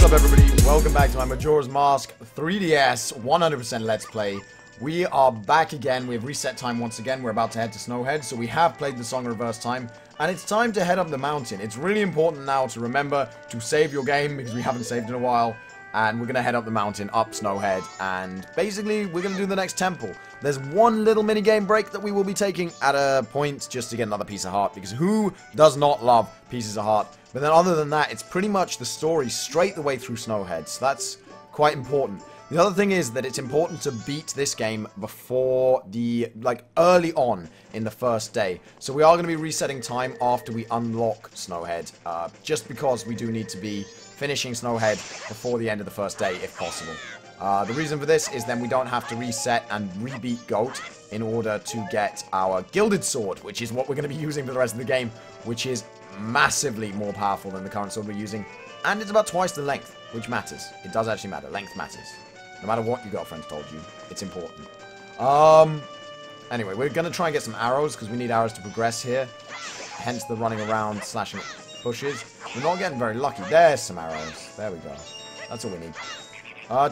up, everybody? Welcome back to my Majora's Mask 3DS 100% Let's Play. We are back again. We have reset time once again. We're about to head to Snowhead, so we have played the song in reverse time. And it's time to head up the mountain. It's really important now to remember to save your game, because we haven't saved in a while. And we're going to head up the mountain, up Snowhead. And basically, we're going to do the next temple. There's one little mini-game break that we will be taking at a point just to get another piece of heart. Because who does not love pieces of heart? But then other than that, it's pretty much the story straight the way through Snowhead. So that's quite important. The other thing is that it's important to beat this game before the, early on in the first day. So we are going to be resetting time after we unlock Snowhead. Just because we do need to be finishing Snowhead before the end of the first day, if possible. The reason for this is then we don't have to reset and rebeat Goat in order to get our Gilded Sword, which is what we're going to be using for the rest of the game, which is massively more powerful than the current sword we're using. And it's about twice the length, which matters. It does actually matter. Length matters. No matter what your girlfriend told you, it's important. Anyway, we're going to try and get some arrows, because we need arrows to progress here. Hence the running around, slashing bushes. We're not getting very lucky. There's some arrows. There we go. That's all we need.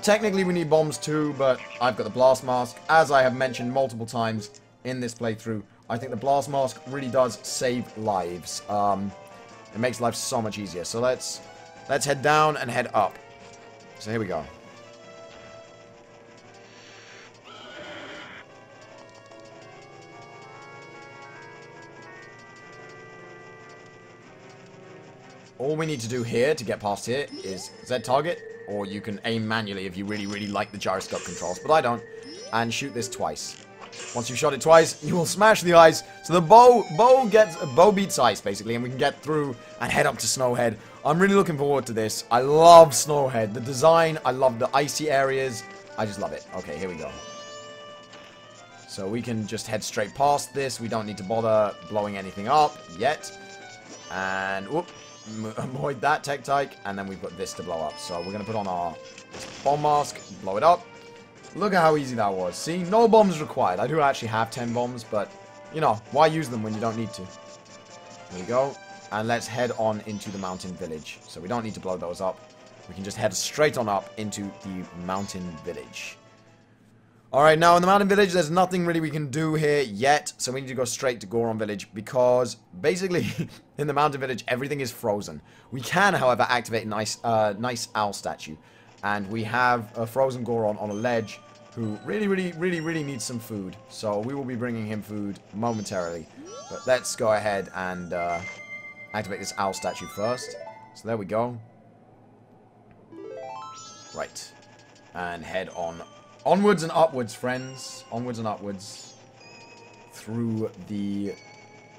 Technically, we need bombs too, but I've got the Blast Mask. As I have mentioned multiple times in this playthrough, I think the Blast Mask really does save lives. It makes life so much easier. So let's head down and head up. So here we go. All we need to do here to get past here is Z target, or you can aim manually if you really, really like the gyroscope controls, but I don't, and shoot this twice. Once you've shot it twice, you will smash the ice, so the bow beats ice, basically, and we can get through and head up to Snowhead. I'm really looking forward to this. I love Snowhead. The design, I love the icy areas. I just love it. Okay, here we go. So we can just head straight past this. We don't need to bother blowing anything up yet. And, whoop. Avoid that tech tyke, and then we put this to blow up. So we're going to put on our bomb mask, blow it up. Look at how easy that was. See, no bombs required. I do actually have 10 bombs, but, you know, why use them when you don't need to? There we go. And let's head on into the mountain village. So we don't need to blow those up. We can just head straight on up into the mountain village. Alright, now in the mountain village, there's nothing really we can do here yet, so we need to go straight to Goron Village, because basically, in the mountain village, everything is frozen. We can, however, activate a nice owl statue, and we have a frozen Goron on a ledge who really needs some food, so we will be bringing him food momentarily. But let's go ahead and activate this owl statue first. So there we go. Right. And head on onwards and upwards, friends. Onwards and upwards. Through the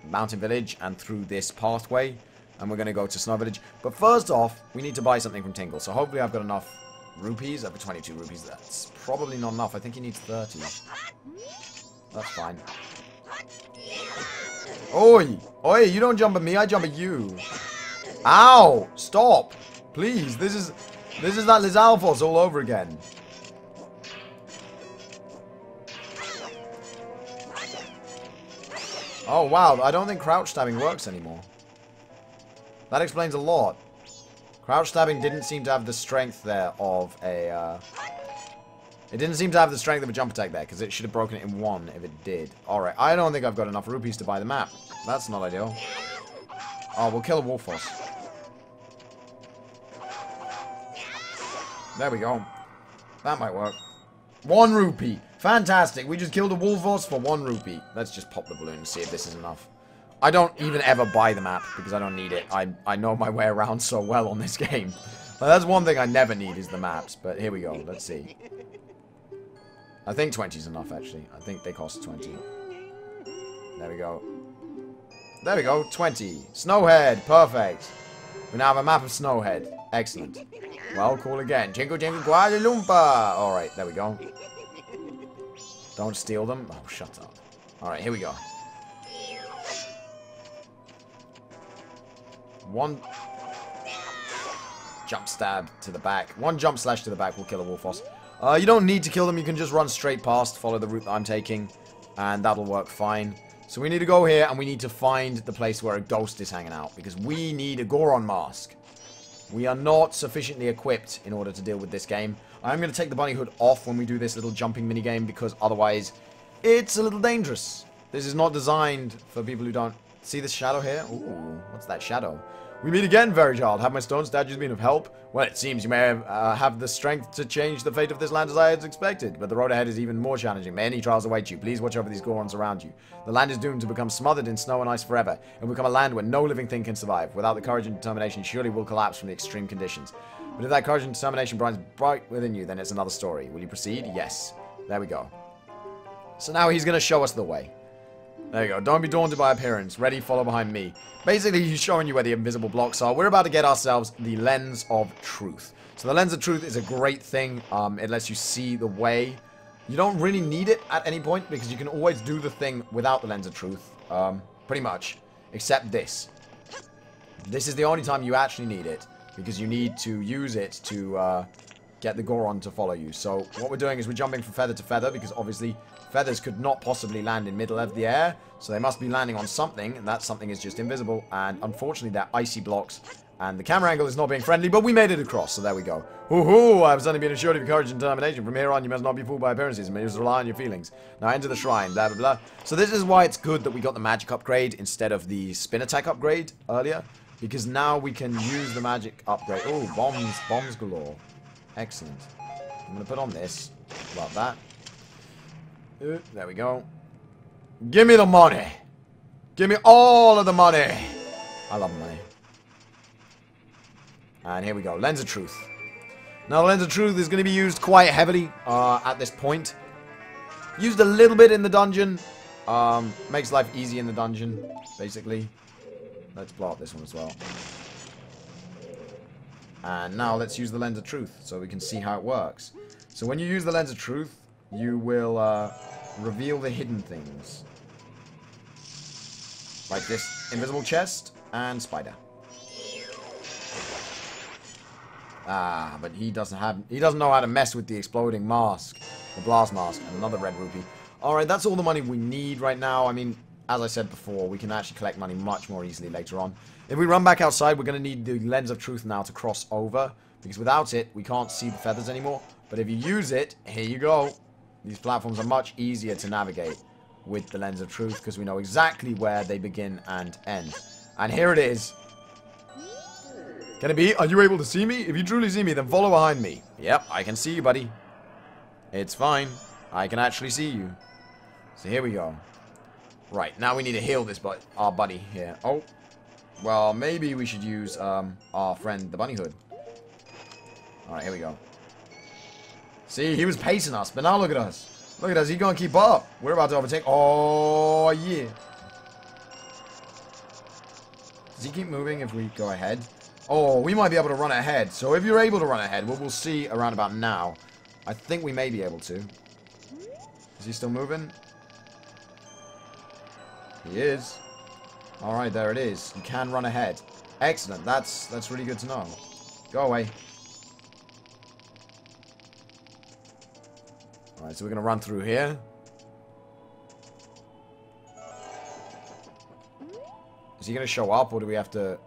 mountain village and through this pathway. And we're going to go to Snow Village. But first off, we need to buy something from Tingle. So hopefully I've got enough rupees. I've got 22 rupees. That's probably not enough. I think he needs 30. That's fine. Oi! Oi, you don't jump at me. I jump at you. Ow! Stop! Please. This is that Lizalfos all over again. Oh, wow. I don't think crouch stabbing works anymore. That explains a lot. Crouch stabbing didn't seem to have the strength there of a, It didn't seem to have the strength of a jump attack there, because it should have broken it in one if it did. Alright, I don't think I've got enough rupees to buy the map. That's not ideal. Oh, we'll kill a wolf horse. There we go. That might work. 1 rupee. Fantastic. We just killed a wolf horse for 1 rupee. Let's just pop the balloon and see if this is enough. I don't even ever buy the map because I don't need it. I know my way around so well on this game. But that's one thing I never need is the maps. But here we go. Let's see. I think 20 is enough, actually. I think they cost 20. There we go. There we go. 20. Snowhead. Perfect. We now have a map of Snowhead. Excellent. Well, cool again. Jingle, jingle, Kuala Lumpur. Alright, there we go. Don't steal them. Oh, shut up. Alright, here we go. 1 jump stab to the back. 1 jump slash to the back will kill a wolf horse. You don't need to kill them. You can just run straight past, follow the route that I'm taking, and that'll work fine. So we need to go here, and we need to find the place where a ghost is hanging out, because we need a Goron Mask. We are not sufficiently equipped in order to deal with this game. I'm going to take the bunny hood off when we do this little jumping minigame because otherwise it's a little dangerous. This is not designed for people who don't see this shadow here. Ooh, what's that shadow? We meet again, very child. Have my stone statues been of help? Well, it seems you may have the strength to change the fate of this land as I had expected, but the road ahead is even more challenging. Many trials await you. Please watch over these Gorons around you. The land is doomed to become smothered in snow and ice forever, and become a land where no living thing can survive. Without the courage and determination, surely will collapse from the extreme conditions. But if that courage and determination burns bright within you, then it's another story. Will you proceed? Yes. There we go. So now he's going to show us the way. There you go. Don't be daunted by appearance. Ready, follow behind me. Basically, he's showing you where the invisible blocks are. We're about to get ourselves the Lens of Truth. So the Lens of Truth is a great thing. It lets you see the way. You don't really need it at any point because you can always do the thing without the Lens of Truth. Pretty much. Except this. This is the only time you actually need it because you need to use it to get the Goron to follow you. So what we're doing is we're jumping from feather to feather because obviously feathers could not possibly land in middle of the air, so they must be landing on something, and that something is just invisible, and unfortunately they're icy blocks, and the camera angle is not being friendly, but we made it across, so there we go. Hoo-hoo, I have suddenly been assured of your courage and determination. From here on, you must not be fooled by appearances, and must rely on your feelings. Now enter the shrine, blah, blah, blah. So this is why it's good that we got the magic upgrade instead of the spin attack upgrade earlier, because now we can use the magic upgrade. Oh, bombs galore. Excellent. I'm going to put on this, like that. There we go. Give me the money. Give me all of the money. I love money. And here we go. Lens of Truth. Now, the Lens of Truth is going to be used quite heavily at this point. Used a little bit in the dungeon. Makes life easy in the dungeon, basically. Let's blow up this one as well. And now let's use the Lens of Truth so we can see how it works. So when you use the Lens of Truth, you will reveal the hidden things. Like this invisible chest and spider. Ah, but he doesn't know how to mess with the exploding mask. The blast mask and another red rupee. Alright, that's all the money we need right now. I mean, as I said before, we can actually collect money much more easily later on. If we run back outside, we're going to need the Lens of Truth now to cross over. Because without it, we can't see the feathers anymore. But if you use it, here you go. These platforms are much easier to navigate with the Lens of Truth because we know exactly where they begin and end. And here it is. Can it be? Are you able to see me? If you truly see me, then follow behind me. Yep, I can see you, buddy. It's fine. I can actually see you. So here we go. Right, now we need to heal this our buddy here. Oh, well, maybe we should use our friend, the bunny hood. Alright, here we go. See, he was pacing us, but now look at us. Look at us, he's gonna keep up. We're about to overtake. Oh, yeah. Does he keep moving if we go ahead? Oh, we might be able to run ahead. So if you're able to run ahead, we'll see around about now. I think we may be able to. Is he still moving? He is. Alright, there it is. You can run ahead. Excellent. That's really good to know. Go away. Alright, so we're going to run through here. Is he going to show up, or do we have to...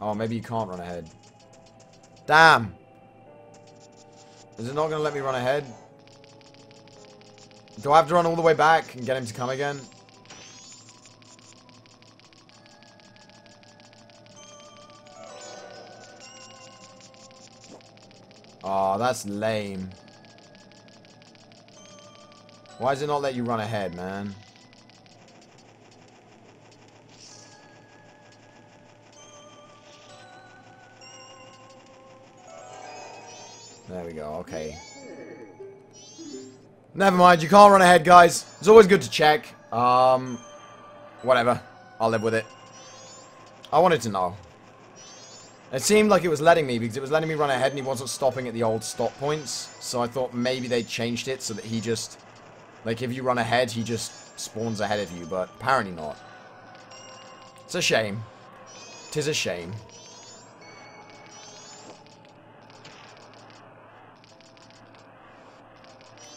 Oh, maybe you can't run ahead. Damn! Is it not going to let me run ahead? Do I have to run all the way back and get him to come again? Oh, that's lame. Why does it not let you run ahead, man? There we go, okay. Never mind, you can't run ahead, guys. It's always good to check. Whatever. I'll live with it. I wanted to know. It seemed like it was letting me, because it was letting me run ahead and he wasn't stopping at the old stop points. So I thought maybe they changed it so that he just... Like, if you run ahead, he just spawns ahead of you, but apparently not. It's a shame. 'Tis a shame.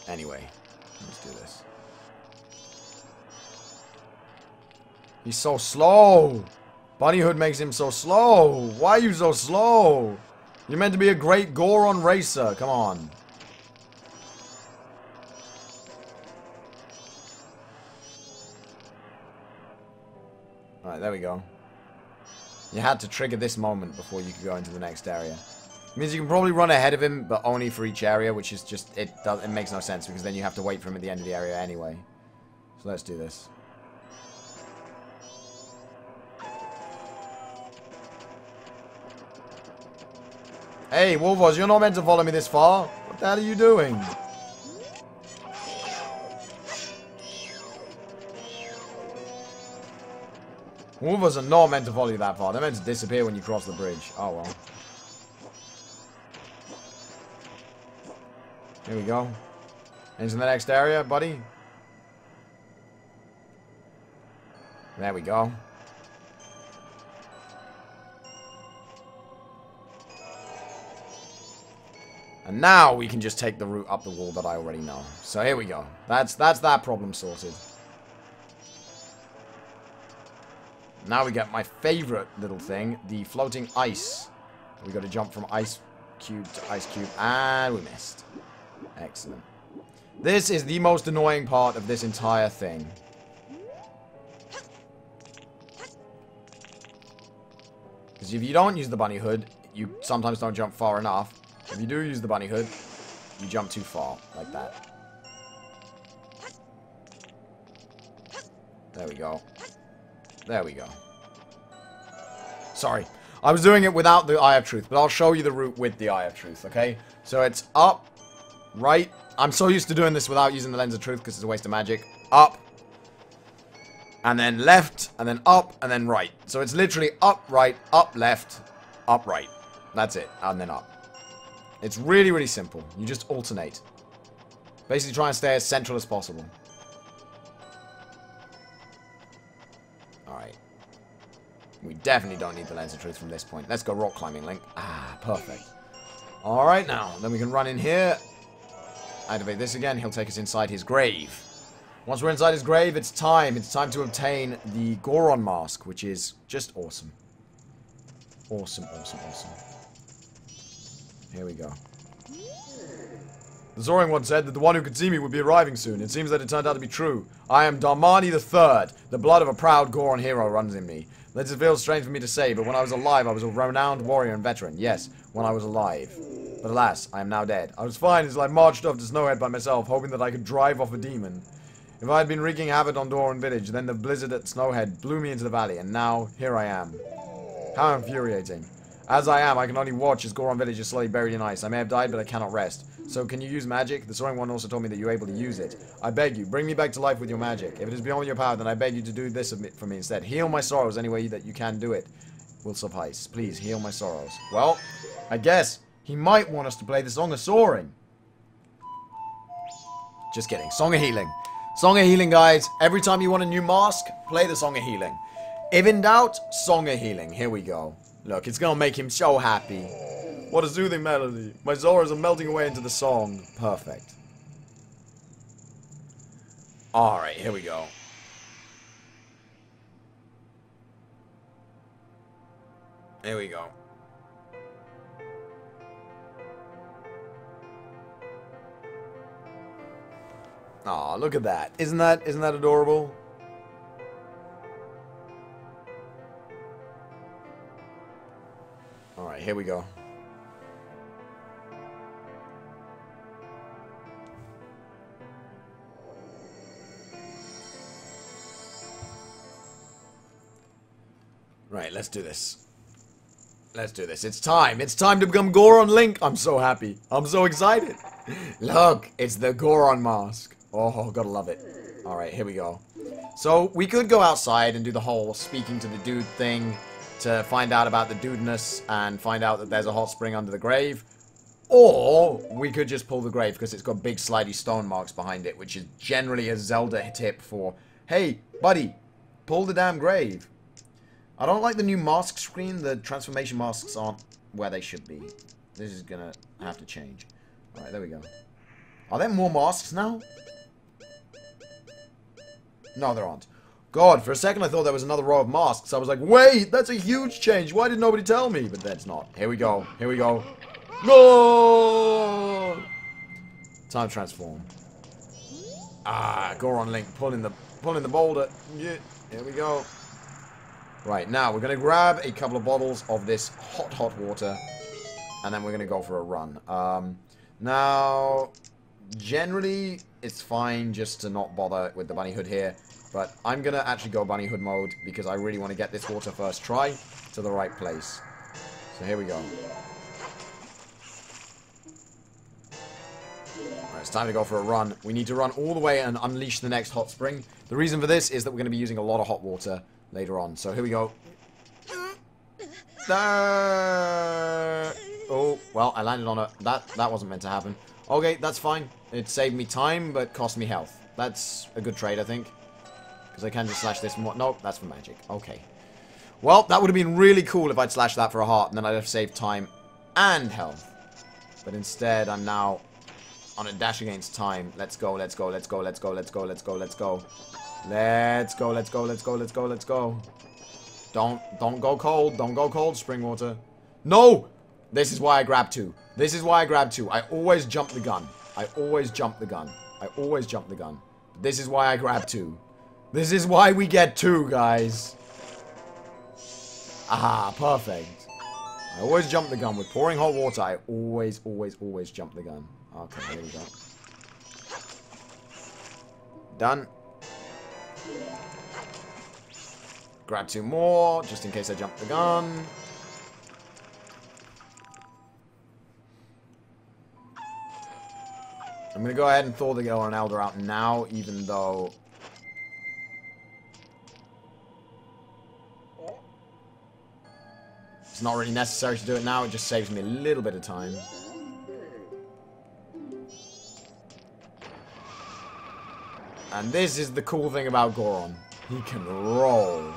Anyway, let's do this. He's so slow! Bunny Hood makes him so slow. Why are you so slow? You're meant to be a great Goron racer. Come on. Alright, there we go. You had to trigger this moment before you could go into the next area. It means you can probably run ahead of him, but only for each area, which is just, it makes no sense, because then you have to wait for him at the end of the area anyway. So let's do this. Hey, Wolvos, you're not meant to follow me this far. What the hell are you doing? Wolvos are not meant to follow you that far. They're meant to disappear when you cross the bridge. Oh, well. Here we go. Into the next area, buddy. There we go. And now we can just take the route up the wall that I already know. So here we go. That's that problem sorted. Now we get my favorite little thing, the floating ice. We got to jump from ice cube to ice cube, and we missed. Excellent. This is the most annoying part of this entire thing. Because if you don't use the bunny hood, you sometimes don't jump far enough. If you do use the bunny hood, you jump too far, like that. There we go. There we go. Sorry. I was doing it without the Eye of Truth, but I'll show you the route with the Eye of Truth, okay? So it's up, right. I'm so used to doing this without using the Lens of Truth because it's a waste of magic. Up, and then left, and then up, and then right. So it's literally up, right, up, left, up, right. That's it, and then up. It's really, really simple. You just alternate. Basically try and stay as central as possible. Alright. We definitely don't need the Lens of Truth from this point. Let's go rock climbing, Link. Ah, perfect. Alright now. Then we can run in here. Activate this again. He'll take us inside his grave. Once we're inside his grave, it's time. It's time to obtain the Goron Mask, which is just awesome. Awesome, awesome, awesome. Here we go. The Zoring once said that the one who could see me would be arriving soon. It seems that it turned out to be true. I am Darmani III. The blood of a proud Goron hero runs in me. Let it feel strange for me to say, but when I was alive, I was a renowned warrior and veteran. Yes, when I was alive. But alas, I am now dead. I was fine as I marched off to Snowhead by myself, hoping that I could drive off a demon. If I had been wreaking havoc on Goron Village, then the blizzard at Snowhead blew me into the valley, and now, here I am. How infuriating. As I am, I can only watch as Goron Village is slowly buried in ice. I may have died, but I cannot rest. So, can you use magic? The Soaring One also told me that you're able to use it. I beg you, bring me back to life with your magic. If it is beyond your power, then I beg you to do this for me instead. Heal my sorrows any way that you can do it. Will suffice. Please, heal my sorrows. Well, I guess he might want us to play the Song of Soaring. Just kidding. Song of Healing. Song of Healing, guys. Every time you want a new mask, play the Song of Healing. If in doubt, Song of Healing. Here we go. Look, it's gonna make him so happy. What a soothing melody. My Zoras are melting away into the song. Perfect. Alright, here we go. Here we go. Aw, look at that. Isn't that adorable? Alright, here we go. Right, let's do this. Let's do this. It's time. It's time to become Goron Link. I'm so happy. I'm so excited. Look, it's the Goron Mask. Oh, gotta love it. Alright, here we go. So, we could go outside and do the whole speaking to the dude thing to find out about the dudeness and find out that there's a hot spring under the grave. Or, we could just pull the grave because it's got big slidey stone marks behind it, which is generally a Zelda tip for, hey, buddy, pull the damn grave. I don't like the new mask screen. The transformation masks aren't where they should be. This is gonna have to change. Alright, there we go. Are there more masks now? No, there aren't. God, for a second I thought there was another row of masks. I was like, wait, that's a huge change. Why did nobody tell me? But that's not. Here we go. Here we go. No! Time to transform. Ah, Goron Link pulling the boulder. Yeah, here we go. Right, now we're going to grab a couple of bottles of this hot water. And then we're going to go for a run. Now, generally, it's fine just to not bother with the bunny hood here. But I'm going to actually go bunny hood mode because I really want to get this water first try to the right place. So here we go. Alright, it's time to go for a run. We need to run all the way and unleash the next hot spring. The reason for this is that we're going to be using a lot of hot water later on. So here we go. Oh, well, I landed on a... That wasn't meant to happen. Okay, that's fine. It saved me time, but cost me health. That's a good trade, I think. Because I can just slash this more. Nope, that's for magic. Okay. Well, that would have been really cool if I'd slashed that for a heart, and then I'd have saved time and health. But instead, I'm now on a dash against time. Let's go, let's go, let's go, let's go, let's go, let's go, let's go. Let's go, let's go, let's go, let's go, let's go. Don't go cold. Don't go cold, spring water. No! This is why I grab 2. This is why I grab 2. I always jump the gun. I always jump the gun. I always jump the gun. This is why I grab 2. This is why we get 2, guys. Ah, perfect. I always jump the gun. With pouring hot water, I always jump the gun. Okay, here we go. Done. Grab 2 more, just in case I jump the gun. I'm going to go ahead and thaw the Goron Elder out now, even though... it's not really necessary to do it now, it just saves me a little bit of time. And this is the cool thing about Goron. He can roll.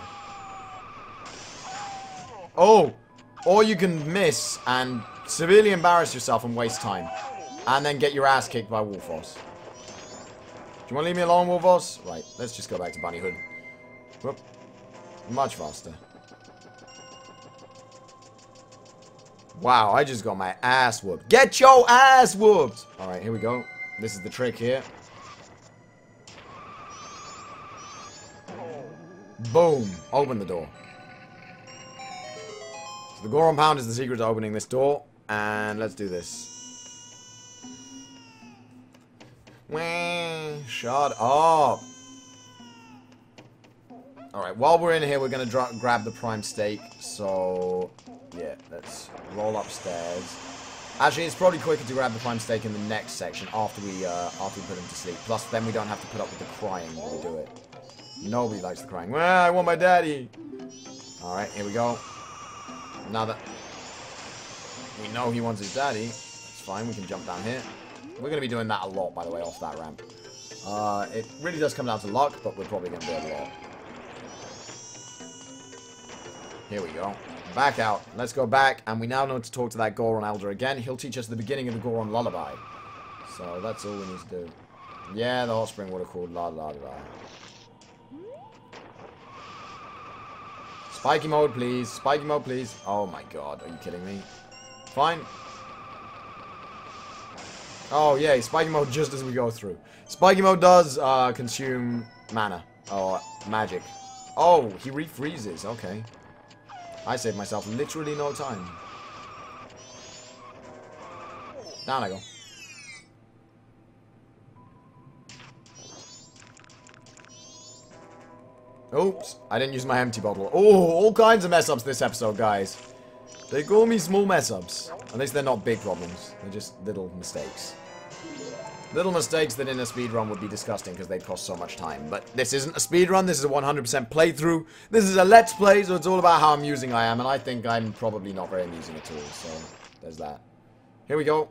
Oh! Or you can miss and severely embarrass yourself and waste time. And then get your ass kicked by Wolfos. Do you want to leave me alone, Wolfos? Right, let's just go back to Bunny Hood. Whoop. Much faster. Wow, I just got my ass whooped. Get your ass whooped! Alright, here we go. This is the trick here. Boom. Open the door. So the Goron Pound is the secret to opening this door. And let's do this. Shut up. Alright, while we're in here, we're going to grab the prime steak. So, yeah, let's roll upstairs. Actually, it's probably quicker to grab the prime steak in the next section after we put him to sleep. Plus, then we don't have to put up with the crying when we do it. Nobody likes the crying. Well, I want my daddy. Alright, here we go. Now that we know he wants his daddy, it's fine, we can jump down here. We're going to be doing that a lot, by the way, off that ramp. It really does come down to luck, but we're probably going to do it a lot. Here we go. Back out. Let's go back, and we now know to talk to that Goron Elder again. He'll teach us the beginning of the Goron Lullaby. So that's all we need to do. Yeah, the hot spring water called la la la. Spiky mode, please. Spiky mode, please. Oh my god, are you kidding me? Fine. Oh, yay, spiky mode just as we go through. Spiky mode does consume mana. Or magic. Oh, he refreezes. Okay. I saved myself literally no time. Down I go. Oops, I didn't use my empty bottle. Oh, all kinds of mess-ups this episode, guys. They call me small mess-ups. At least they're not big problems. They're just little mistakes. Little mistakes that in a speedrun would be disgusting because they'd cost so much time. But this isn't a speedrun, this is a 100% playthrough. This is a let's play, so it's all about how amusing I am. And I think I'm probably not very amusing at all, so there's that. Here we go.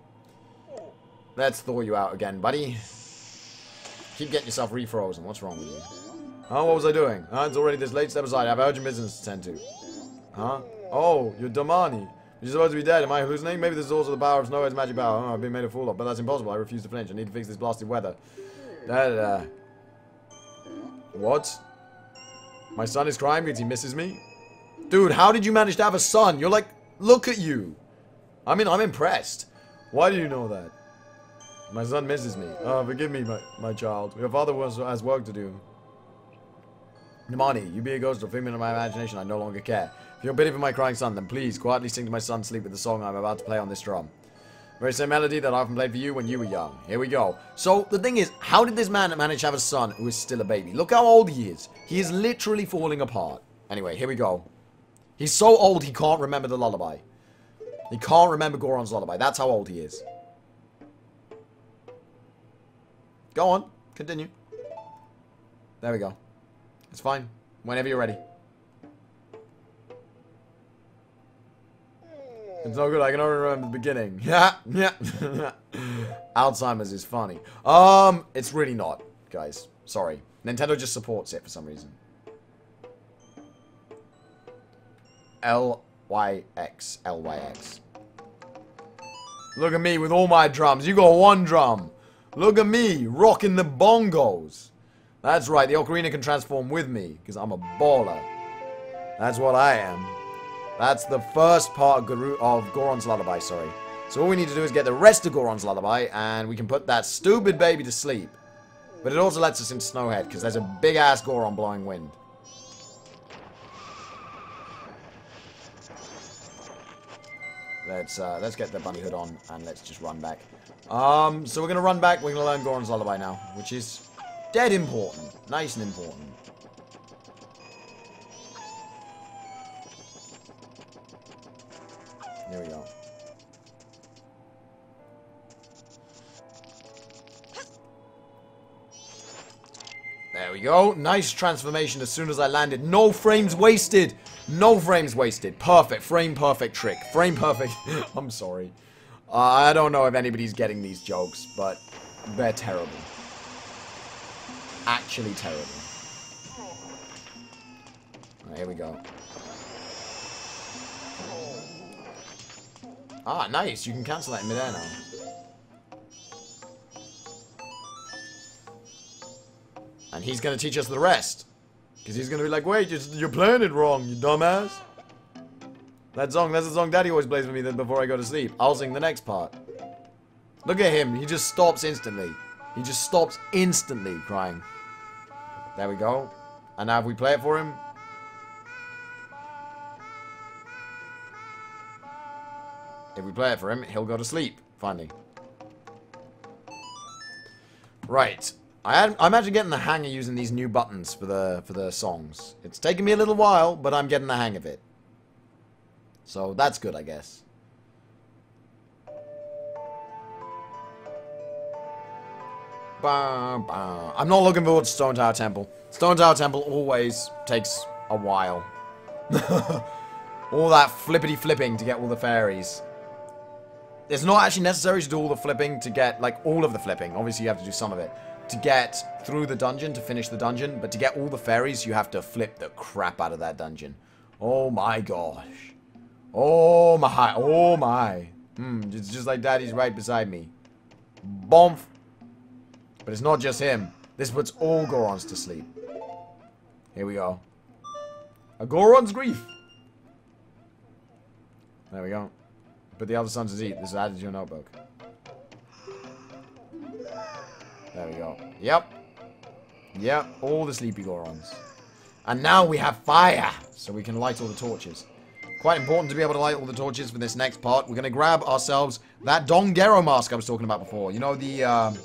Let's thaw you out again, buddy. Keep getting yourself refrozen. What's wrong with you? Oh, what was I doing? It's already this late. Step aside. I have urgent business to tend to. Huh? Oh, you're Damani. You're supposed to be dead. Am I hallucinating? Maybe this is also the power of Snowhead's magic power. Oh, I've been made a fool of, but that's impossible. I refuse to flinch. I need to fix this blasted weather. What? My son is crying because he misses me? Dude, how did you manage to have a son? You're like, look at you. I mean, I'm impressed. Why do you know that? My son misses me. Oh, forgive me, my child. Your father has work to do. Nimani, you be a ghost or figment of my imagination, I no longer care. If you're pity for my crying son, then please quietly sing to my son's sleep with the song I'm about to play on this drum. Very same melody that I often played for you when you were young. Here we go. So, the thing is, how did this man manage to have a son who is still a baby? Look how old he is. He is literally falling apart. Anyway, here we go. He's so old he can't remember the lullaby. He can't remember Goron's lullaby. That's how old he is. Go on. Continue. There we go. It's fine. Whenever you're ready. It's no good. I can only remember the beginning. Yeah. Alzheimer's is funny. It's really not, guys. Sorry. Nintendo just supports it for some reason. L-Y-X. L-Y-X. Look at me with all my drums. You got one drum. Look at me, rocking the bongos. That's right, the ocarina can transform with me, because I'm a baller. That's what I am. That's the first part of Goron's lullaby, sorry. So all we need to do is get the rest of Goron's lullaby, and we can put that stupid baby to sleep. But it also lets us into Snowhead, because there's a big-ass Goron blowing wind. Let's get the bunny hood on, and let's just run back. So we're gonna run back, we're gonna learn Goron's lullaby now, which is dead important. Nice and important. Here we go. There we go. Nice transformation as soon as I landed. No frames wasted. No frames wasted. Perfect. Frame perfect trick. Frame perfect. I'm sorry. I don't know if anybody's getting these jokes, but they're terrible. Actually terrible. Right, here we go. Ah, nice. You can cancel that in midair now. And he's going to teach us the rest. Because he's going to be like, wait, you're playing it wrong, you dumbass. That's the song Daddy always plays for me before I go to sleep. I'll sing the next part. Look at him. He just stops instantly. He just stops instantly crying. There we go. And now if we play it for him. If we play it for him, he'll go to sleep, finally. Right. I'm actually getting the hang of using these new buttons for the songs. It's taken me a little while, but I'm getting the hang of it. So that's good, I guess. I'm not looking forward to Stone Tower Temple. Stone Tower Temple always takes a while. All that flippity flipping to get all the fairies. It's not actually necessary to do all the flipping to get, like, all of the flipping. Obviously, you have to do some of it. To get through the dungeon, to finish the dungeon. But to get all the fairies, you have to flip the crap out of that dungeon. Oh my gosh. Oh my. Oh my. It's just like Daddy's right beside me. Bomph. But it's not just him. This puts all Gorons to sleep. Here we go. A Goron's grief. There we go. Put the other sons to eat. This is added to your notebook. There we go. Yep. Yep. All the sleepy Gorons. And now we have fire. So we can light all the torches. Quite important to be able to light all the torches for this next part. We're going to grab ourselves that Goron Mask I was talking about before. You know the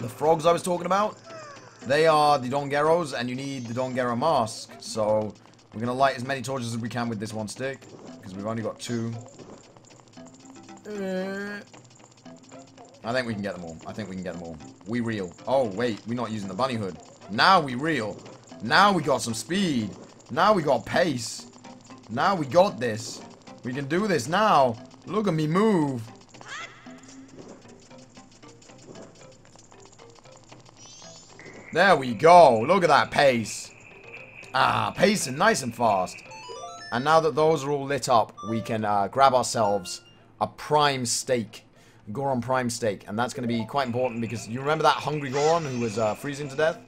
frogs I was talking about? They are the Dongeros, and you need the Goron Mask. So we're going to light as many torches as we can with this one stick. Because we've only got 2. I think we can get them all. I think we can get them all. We reel. Oh, wait. We're not using the bunny hood. Now we reel. Now we got some speed. Now we got pace. Now we got this. We can do this now. Look at me move. There we go. Look at that pace. Ah, pacing nice and fast. And now that those are all lit up, we can grab ourselves a prime steak. Goron prime steak. And that's going to be quite important because you remember that hungry Goron who was freezing to death?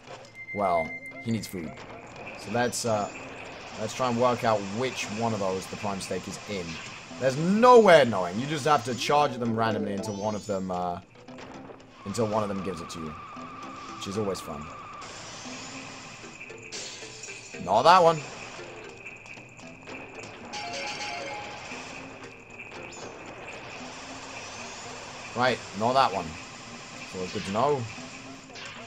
Well, he needs food. So let's try and work out which one of those the prime stake is in. There's no way of knowing. You just have to charge them randomly until one of them gives it to you. Which is always fun. Not that one. Right, not that one. So it's good to know.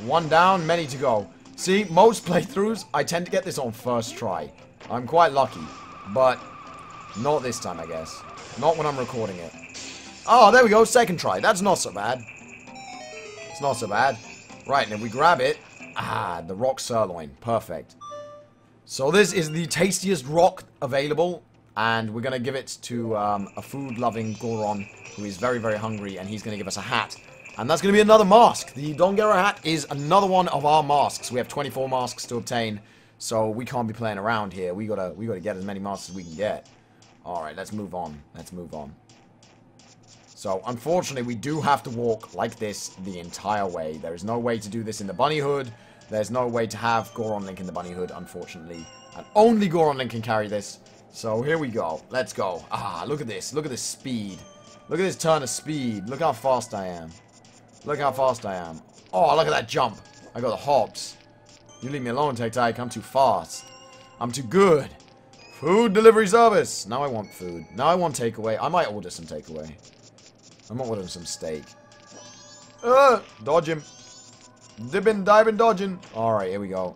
One down, many to go. See, most playthroughs, I tend to get this on first try. I'm quite lucky, but not this time, I guess. Not when I'm recording it. Oh, there we go, second try. That's not so bad. It's not so bad. Right, and if we grab it... Ah, the rock sirloin. Perfect. So this is the tastiest rock available, and we're going to give it to a food-loving Goron who is very, very hungry, and he's going to give us a hat. And that's going to be another mask. The Don Gero hat is another one of our masks. We have 24 masks to obtain, so we can't be playing around here. We gotta get as many masks as we can get. Alright, let's move on. Let's move on. So, unfortunately, we do have to walk like this the entire way. There is no way to do this in the bunny hood. There's no way to have Goron Link in the bunny hood, unfortunately. And only Goron Link can carry this. So, here we go. Let's go. Ah, look at this. Look at this speed. Look at this turn of speed. Look how fast I am. Look how fast I am. Oh, look at that jump. I got the hops. You leave me alone, Take-Take. I'm too fast. I'm too good. Food delivery service. Now I want food. Now I want takeaway. I might order some takeaway. I might order some steak. Dodge him. Dipping, diving, dodging. Alright, here we go.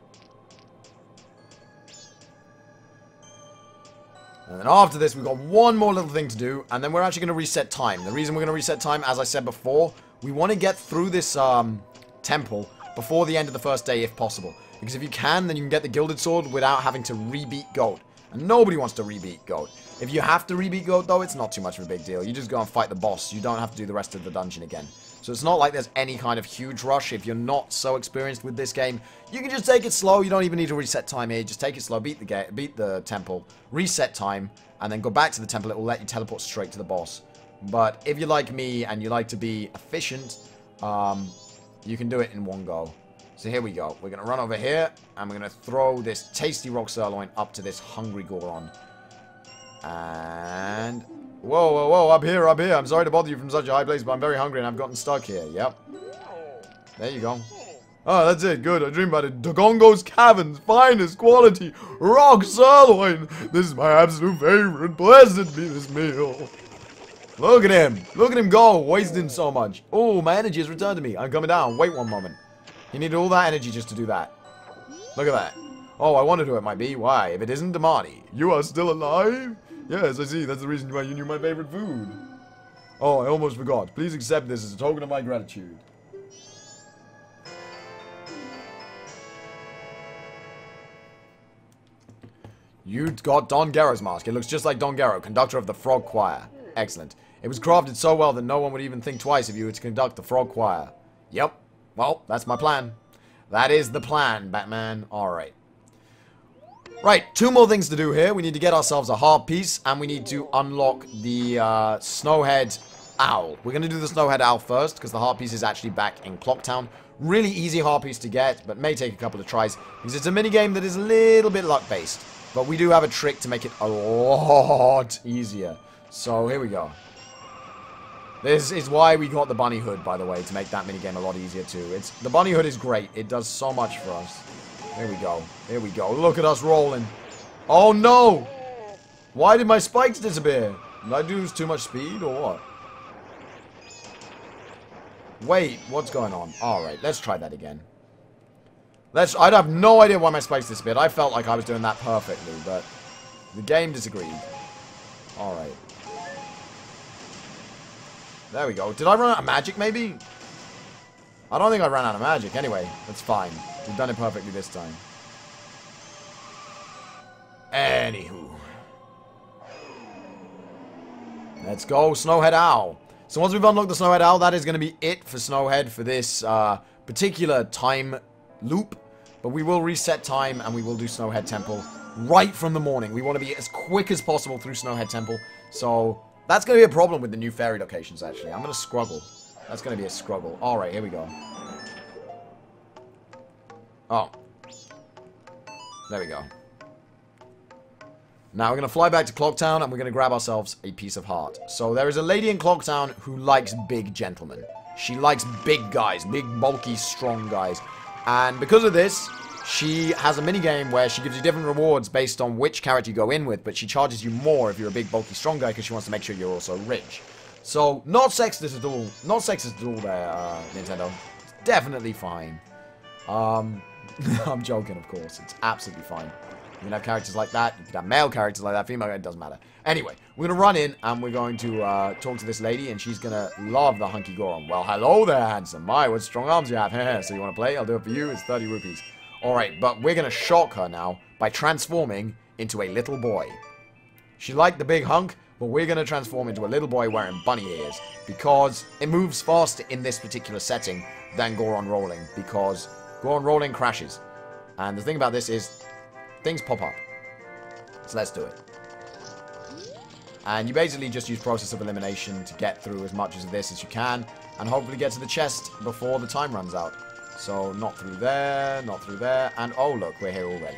And then after this, we've got one more little thing to do, and then we're actually going to reset time. The reason we're going to reset time, as I said before, we want to get through this temple before the end of the first day, if possible. Because if you can, then you can get the Gilded Sword without having to re-beat Goat. And nobody wants to re-beat Goat. If you have to re-beat Goat, though, it's not too much of a big deal. You just go and fight the boss. You don't have to do the rest of the dungeon again. So it's not like there's any kind of huge rush. If you're not so experienced with this game, you can just take it slow. You don't even need to reset time here. Just take it slow, beat the temple, reset time, and then go back to the temple. It will let you teleport straight to the boss. But if you're like me and you like to be efficient, you can do it in one go. So here we go. We're going to run over here, and we're going to throw this tasty rock sirloin up to this hungry Goron. And... Whoa, whoa, whoa, up here, up here. I'm sorry to bother you from such a high place, but I'm very hungry and I've gotten stuck here. Yep. There you go. Oh, that's it. Good. I dream about it. Dogongo's Cavern's finest quality rock sirloin. This is my absolute favorite. Blessed be this meal. Look at him. Look at him go. Wasting so much. Oh, my energy has returned to me. I'm coming down. Wait one moment. He needed all that energy just to do that. Look at that. Oh, I wondered who it might be. Why? If it isn't Damani. You are still alive? Yes, I see. That's the reason why you knew my favorite food. Oh, I almost forgot. Please accept this as a token of my gratitude. You got Don Gero's mask. It looks just like Don Gero, conductor of the Frog Choir. Excellent. It was crafted so well that no one would even think twice if you were to conduct the Frog Choir. Yep. Well, that's my plan. That is the plan, Batman. Alright. Right, two more things to do here. We need to get ourselves a harp piece, and we need to unlock the Snowhead Owl. We're going to do the Snowhead Owl first, because the harp piece is actually back in Clocktown. Really easy harp piece to get, but may take a couple of tries, because it's a minigame that is a little bit luck-based. But we do have a trick to make it a lot easier. So, here we go. This is why we got the bunny hood, by the way, to make that minigame a lot easier, too. The bunny hood is great. It does so much for us. Here we go. Here we go. Look at us rolling. Oh, no! Why did my spikes disappear? Did I lose too much speed, or what? Wait, what's going on? Alright, let's try that again. I'd have no idea why my spikes disappeared. I felt like I was doing that perfectly, but the game disagreed. Alright. There we go. Did I run out of magic, maybe? I don't think I ran out of magic. Anyway, that's fine. We've done it perfectly this time. Anywho. Let's go, Snowhead Owl. So once we've unlocked the Snowhead Owl, that is going to be it for Snowhead for this particular time loop. But we will reset time, and we will do Snowhead Temple right from the morning. We want to be as quick as possible through Snowhead Temple. So that's going to be a problem with the new fairy locations, actually. I'm going to struggle. That's going to be a struggle. Alright, here we go. Oh. There we go. Now we're going to fly back to Clocktown and we're going to grab ourselves a piece of heart. So there is a lady in Clocktown who likes big gentlemen. She likes big guys, big, bulky, strong guys. And because of this, she has a minigame where she gives you different rewards based on which character you go in with, but she charges you more if you're a big, bulky, strong guy because she wants to make sure you're also rich. So, not sexist at all. Not sexist at all there, Nintendo. It's definitely fine. I'm joking, of course. It's absolutely fine. You can have characters like that. You can have male characters like that. Female, it doesn't matter. Anyway, we're going to run in and we're going to talk to this lady and she's going to love the hunky Goron. Well, hello there, handsome. My, what strong arms you have. So you want to play? I'll do it for you. It's 30 rupees. Alright, but we're going to shock her now by transforming into a little boy. She liked the big hunk, but we're going to transform into a little boy wearing bunny ears because it moves faster in this particular setting than Goron Rolling because Goron Rolling crashes. And the thing about this is things pop up. So let's do it. And you basically just use process of elimination to get through as much of this as you can and hopefully get to the chest before the time runs out. So not through there, and oh look, we're here already.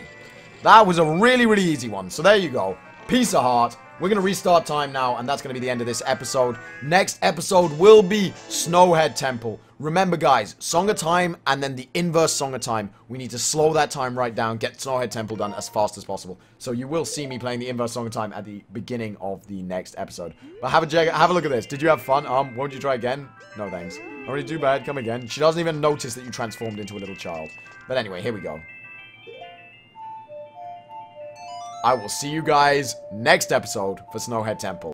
That was a really, really easy one. So there you go. Piece of heart. We're going to restart time now, and that's going to be the end of this episode. Next episode will be Snowhead Temple. Remember, guys, Song of Time and then the inverse Song of Time. We need to slow that time right down, get Snowhead Temple done as fast as possible. So you will see me playing the inverse Song of Time at the beginning of the next episode. But have a look at this. Did you have fun? Won't you try again? No, thanks. Already too bad. Come again. She doesn't even notice that you transformed into a little child. But anyway, here we go. I will see you guys next episode for Snowhead Temple.